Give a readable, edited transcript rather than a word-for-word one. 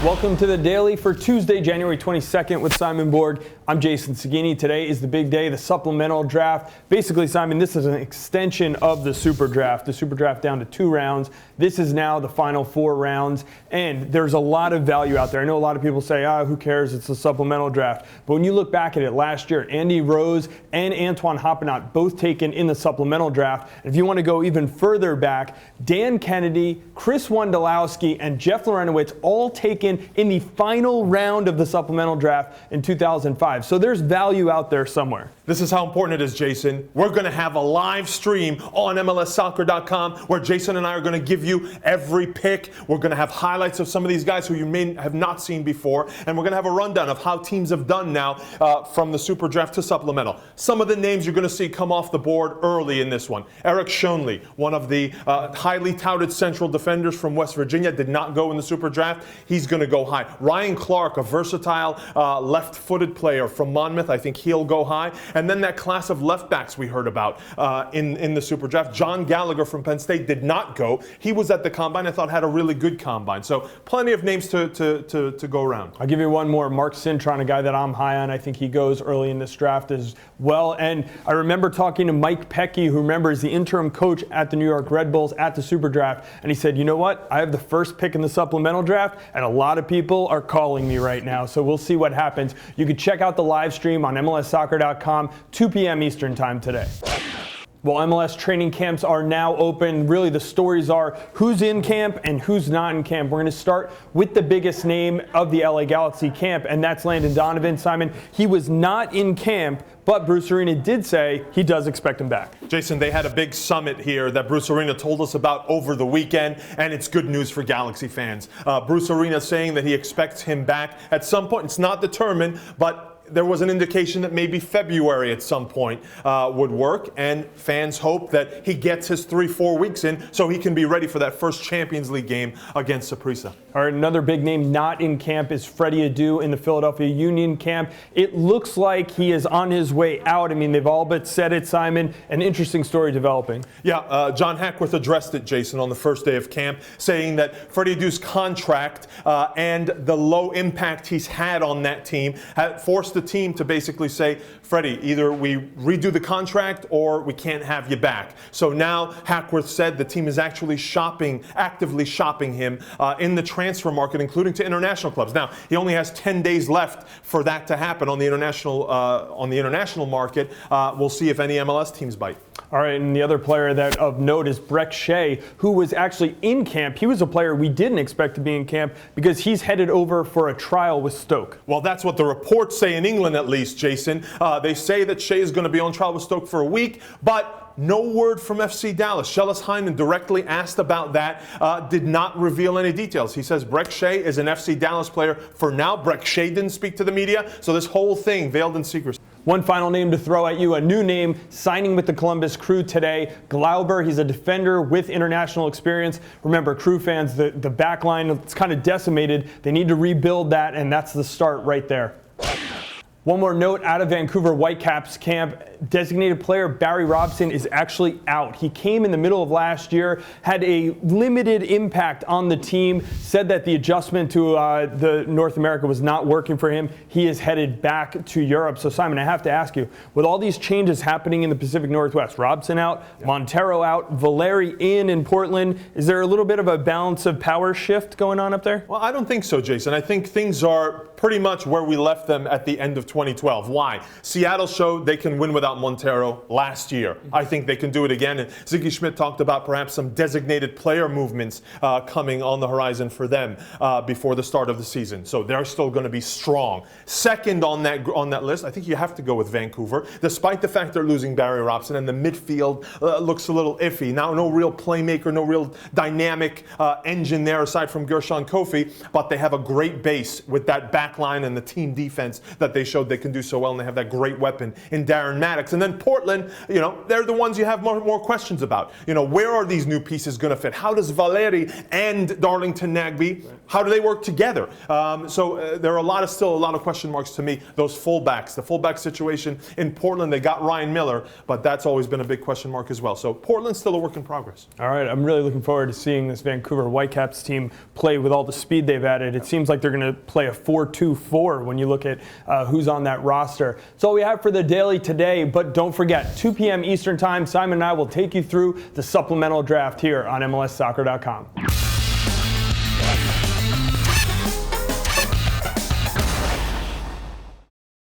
Welcome to the Daily for Tuesday, January 22nd with Simon Borg. I'm Jason Saghini. Today is the big day, the supplemental draft. Basically, Simon, this is an extension of the super draft. The super draft down to 2 rounds. This is now the final 4 rounds, and there's a lot of value out there. I know a lot of people say, who cares? It's a supplemental draft. But when you look back at it last year, Andy Rose and Antoine Hoppenot both taken in the supplemental draft. And if you want to go even further back, Dan Kennedy, Chris Wondolowski, and Jeff Lorenowitz all taken in the final round of the supplemental draft in 2005. So there's value out there somewhere. This is how important it is, Jason. We're going to have a live stream on MLSsoccer.com where Jason and I are going to give you every pick. We're going to have highlights of some of these guys who you may have not seen before. And we're going to have a rundown of how teams have done now from the super draft to supplemental. Some of the names you're going to see come off the board early in this one. Eric Schoenle, one of the highly touted central defenders from West Virginia, did not go in the super draft. He's going to go high. Ryan Clark, a versatile left-footed player from Monmouth, I think he'll go high. And then that class of left backs we heard about in the super draft. John Gallagher from Penn State did not go. He was at the combine. I thought had a really good combine. So plenty of names to go around. I'll give you one more. Mark Cintron, a guy that I'm high on. I think he goes early in this draft as well. And I remember talking to Mike Pecky, who remembers the interim coach at the New York Red Bulls at the super draft. And he said, you know what? I have the first pick in the supplemental draft, and a lot of people are calling me right now. So we'll see what happens. You can check out the live stream on MLSsoccer.com, 2 p.m. Eastern time today. Well, MLS training camps are now open. Really, the stories are who's in camp and who's not in camp. We're going to start with the biggest name of the LA Galaxy camp, and that's Landon Donovan. Simon, he was not in camp, but Bruce Arena did say he does expect him back. Jason, they had a big summit here that Bruce Arena told us about over the weekend, and it's good news for Galaxy fans. Bruce Arena saying that he expects him back at some point. It's not determined, but there was an indication that maybe February at some point would work, and fans hope that he gets his 3-4 weeks in so he can be ready for that first Champions League game against Saprissa. All right, another big name not in camp is Freddie Adu in the Philadelphia Union camp. It looks like he is on his way out. I mean, they've all but said it, Simon. An interesting story developing. Yeah, John Hackworth addressed it, Jason, on the first day of camp, saying that Freddie Adu's contract and the low impact he's had on that team had forced the team to basically say, Freddie, either we redo the contract or we can't have you back. So now Hackworth said the team is actually actively shopping him in the transfer market, including to international clubs. Now, he only has 10 days left for that to happen on the international market. We'll see if any MLS teams bite. All right, and the other player that of note is Brek Shea, who was actually in camp. He was a player we didn't expect to be in camp because he's headed over for a trial with Stoke. Well, that's what the reports say in England, at least, Jason. They say that Shea is going to be on trial with Stoke for a week, but no word from FC Dallas. Shellis Hyndman directly asked about that, did not reveal any details. He says Brek Shea is an FC Dallas player for now. Brek Shea didn't speak to the media, so this whole thing veiled in secrecy. One final name to throw at you, a new name signing with the Columbus Crew today. Glauber, he's a defender with international experience. Remember, Crew fans, the back line, it's kind of decimated. They need to rebuild that, and that's the start right there. One more note out of Vancouver Whitecaps camp. Designated player Barry Robson is actually out. He came in the middle of last year, had a limited impact on the team, said that the adjustment to the North America was not working for him. He is headed back to Europe. So, Simon, I have to ask you, with all these changes happening in the Pacific Northwest, Robson out, Montero out, Valeri in Portland, is there a little bit of a balance of power shift going on up there? Well, I don't think so, Jason. I think things are pretty much where we left them at the end of 2012. Why? Seattle showed they can win without Montero last year. I think they can do it again. And Ziggy Schmidt talked about perhaps some designated player movements coming on the horizon for them before the start of the season. So they're still going to be strong. Second on that list, I think you have to go with Vancouver, despite the fact they're losing Barry Robson and the midfield looks a little iffy. Now, no real playmaker, no real dynamic engine there aside from Gershon Kofi, but they have a great base with that back back line and the team defense that they showed they can do so well, and they have that great weapon in Darren Maddox. And then Portland, they're the ones you have more questions about. Where are these new pieces going to fit? How does Valeri and Darlington Nagbe, how do they work together? So there are still a lot of question marks to me. Those fullbacks, the fullback situation in Portland, they got Ryan Miller, but that's always been a big question mark as well. So Portland's still a work in progress. All right, I'm really looking forward to seeing this Vancouver Whitecaps team play with all the speed they've added. It seems like they're going to play a 4-2-4 when you look at who's on that roster. That's all we have for the Daily today, but don't forget, 2 p.m. Eastern Time, Simon and I will take you through the supplemental draft here on MLSsoccer.com.